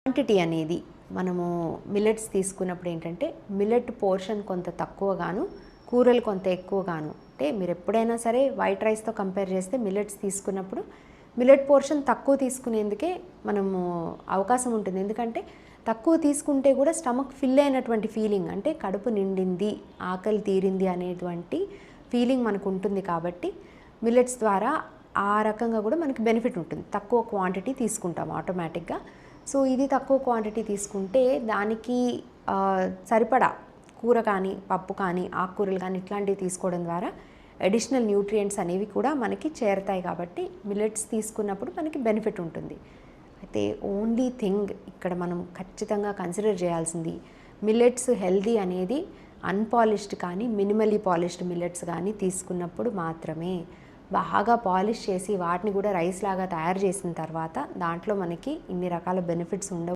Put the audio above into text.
Quantity అనేది మనము millets తీసుకున్నప్పుడు ఏంటంటే మిల్లెట్ పోర్షన్ కొంత తక్కువగాను కూరలు కొంత ఎక్కువగాను, అంటే మీరు ఎప్పుడైనా సరే వైట్ రైస్తో కంపేర్ చేస్తే మిల్లెట్స్ తీసుకున్నప్పుడు మిల్లెట్ పోర్షన్ తక్కువ తీసుకునేందుకే మనము అవకాశం ఉంటుంది. ఎందుకంటే తక్కువ తీసుకుంటే కూడా స్టమక్ ఫిల్ అయినటువంటి ఫీలింగ్, అంటే కడుపు నిండింది, ఆకలి తీరింది అనేటువంటి ఫీలింగ్ మనకు ఉంటుంది. కాబట్టి మిల్లెట్స్ ద్వారా ఆ రకంగా కూడా మనకి బెనిఫిట్ ఉంటుంది. తక్కువ క్వాంటిటీ తీసుకుంటాం ఆటోమేటిక్గా. సో ఇది తక్కువ క్వాంటిటీ తీసుకుంటే దానికి సరిపడా కూర కానీ పప్పు కానీ ఆకుకూరలు కానీ ఇట్లాంటివి తీసుకోవడం ద్వారా అడిషనల్ న్యూట్రియంట్స్ అనేవి కూడా మనకి చేరతాయి. కాబట్టి మిల్లెట్స్ తీసుకున్నప్పుడు మనకి బెనిఫిట్ ఉంటుంది. అయితే ఓన్లీ థింగ్ ఇక్కడ మనం ఖచ్చితంగా కన్సిడర్ చేయాల్సింది, మిల్లెట్స్ హెల్దీ అనేది అన్పాలిష్డ్ కానీ మినిమల్లీ పాలిష్డ్ మిల్లెట్స్ కానీ తీసుకున్నప్పుడు మాత్రమే. బాగా పాలిష్ చేసి వాటిని కూడా రైస్ లాగా తయారు చేసిన తర్వాత దాంట్లో మనకి ఇన్ని రకాల బెనిఫిట్స్ ఉండవు.